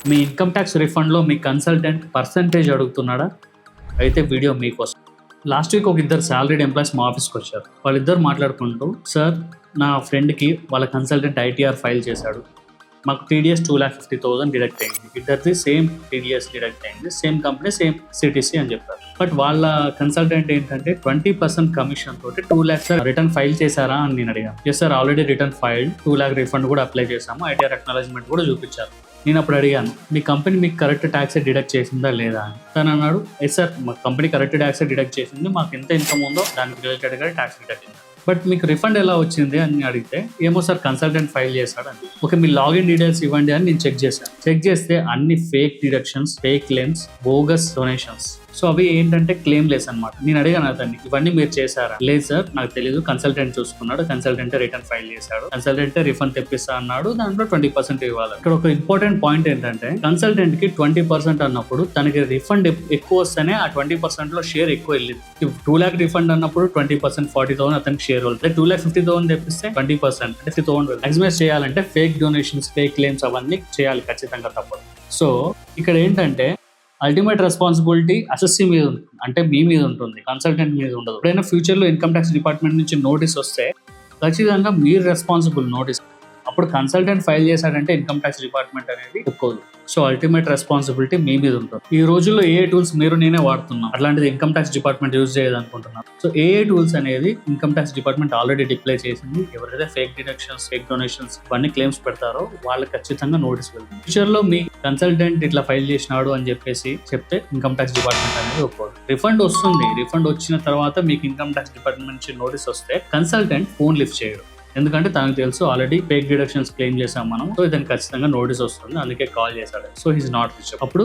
మీ income tax రిఫండ్లో మీ consultant percentage అడుగుతున్నాడా? అయితే video మీకోసం. Last week ఒక ఇద్దరు సాలరీడ్ ఎంప్లాయీస్ మా ఆఫీస్కి వచ్చారు. వాళ్ళిద్దరు మాట్లాడుకుంటూ, సార్ నా ఫ్రెండ్కి వాళ్ళ కన్సల్టెంట్ ఐటీఆర్ ఫైల్ చేశాడు, మాకు TDS 2,50,000 డిడక్ట్ అయింది, ఇద్దరిది సేమ్ TDS డిడక్ట్ అయింది, సేమ్ కంపెనీ సేమ్ CTC అని చెప్పారు. బట్ వాళ్ళ కన్సల్టెంట్ ఏంటంటే 20% కమిషన్ తోటి 2 lakhs రిటర్న్ ఫైల్ చేశారా అని నేను అడిగాను. Yes sir, already return file, 2 lakh refund కూడా అప్లై చేశాము, ఐటీఆర్ అక్నాలజ్మెంట్ కూడా చూపించారు. నేను అప్పుడు అడిగాను, మీ కంపెనీ మీకు కరెక్ట్ ట్యాక్స్ డిడక్ట్ చేసిందా లేదా అని. తను అన్నాడు, ఎస్ సార్ మా కంపెనీ కరెక్ట్ ట్యాక్స్ డిడక్ట్ చేసింది, మాకు ఎంత ఇన్కమ్ ఉందో దానికి రిలేటెడ్గా ట్యాక్స్ డిడక్ట్ అయింది. బట్ మీకు రిఫండ్ ఎలా వచ్చింది అని అడిగితే, ఏమో సార్ కన్సల్టెంట్ ఫైల్ చేశాడు అని. ఓకే, మీ లాగిన్ డీటెయిల్స్ ఇవ్వండి అని నేను చెక్ చేశాను. చెక్ చేస్తే అన్ని fake deductions, fake claims, bogus donations. So అవి ఏంటంటే క్లెయిమ్ లెస్ అనమాట. నేను అడిగాను అతన్ని, ఇవన్నీ మీరు చేశారా? లేదు సార్ నాకు తెలియదు, కన్సల్టెంట్ చూసుకున్నాడు, కన్సల్టెంట్ రిటర్న్ ఫైల్ చేశాడు, కన్సల్టెంట్ రిఫండ్ తెప్పిస్తా అన్నాడు, దాంట్లో 20% ఇవ్వాలి. ఇక్కడ ఒక ఇంపార్టెంట్ పాయింట్ ఏంటంటే, కన్సల్టెంట్ కి 20% అన్నప్పుడు తనకి రిఫండ్ ఎక్కువ వస్తేనే ఆ 20% లో షేర్ ఎక్కువ వెళ్ళింది. 2 lakh రిఫండ్ అన్నప్పుడు 20% 40,000 అతనికి షేర్ వెళ్తాయి. 2,50,000 తెప్పిస్తే 20% అంటే 50,000 మాక్సిమైజ్ చేయాలంటే ఫేక్ డొనేషన్స్, ఫేక్ క్లెయిమ్స్ అవన్నీ చేయాలి, ఖచ్చితంగా తప్పదు. సో ఇక్కడ ఏంటంటే అల్టిమేట్ రెస్పాన్సిబిలిటీ అసెస్సీ మీద ఉంటుంది, అంటే మీ మీద ఉంటుంది, కన్సల్టెంట్ మీద ఉండదు. ఎప్పుడైనా ఫ్యూచర్లో ఇన్కమ్ ట్యాక్స్ డిపార్ట్మెంట్ నుంచి నోటీస్ వస్తే ఖచ్చితంగా మీరు రెస్పాన్సిబుల్ నోటీస్. అప్పుడు కన్సల్టెంట్ ఫైల్ చేశాడంటే ఇన్కమ్ ట్యాక్స్ డిపార్ట్మెంట్ అనేది ఒప్పుకోదు. సో అల్టిమేట్ రెస్పాన్సిబిలిటీ మీ మీద ఉంటుంది. ఈ రోజుల్లో ఏ టూల్స్ మీరు నేనే వాడుతున్నాం, అట్లాంటిది ఇన్కమ్ ట్యాక్స్ డిపార్ట్మెంట్ యూజ్ చేయదనుకుంటున్నాను. సో ఏ టూల్స్ అనేది income tax department already deploy చేసింది. ఎవరైతే ఫేక్ డిడక్షన్స్, ఫేక్ డొనేషన్స్ ఇవన్నీ క్లెయిమ్స్ పెడతారో వాళ్ళకి ఖచ్చితంగా నోటీస్ వెళ్తుంది. ఫ్యూచర్ లో మీ కన్సల్టెంట్ ఇట్లా ఫైల్ చేసినాడు అని చెప్పేసి చెప్తే ఇన్కమ్ ట్యాక్స్ డిపార్ట్మెంట్ అనేది ఒప్పుకోదు. రిఫండ్ వస్తుంది, రిఫండ్ వచ్చిన తర్వాత మీకు ఇన్కమ్ ట్యాక్స్ డిపార్ట్మెంట్ నుంచి నోటీస్ వస్తే కన్సల్టెంట్ ఫోన్ లిఫ్ట్ చేయడు, ఎందుకంటే తనకు తెలుసు ఆల్రెడీ ఫేక్ డిడక్షన్స్ క్లెయిమ్ చేసాం మనం, సో ఇతనికి ఖచ్చితంగా నోటీస్ వస్తుంది, అందుకే కాల్ చేశాడు. So he's not rich. అప్పుడు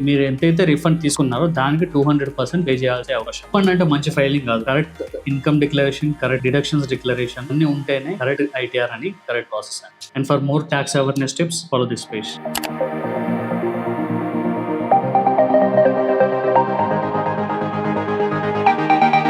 మీరు ఎంతైతే రిఫండ్ తీసుకున్నారో దానికి 200% పే చేయాల్సిన అవకాశం. రిఫండ్ అంటే మంచి ఫైలింగ్ కాదు, correct income declaration, correct deductions declaration అన్ని ఉంటేనే కరెక్ట్ ITR అని correct process. And for more tax awareness tips, follow this page.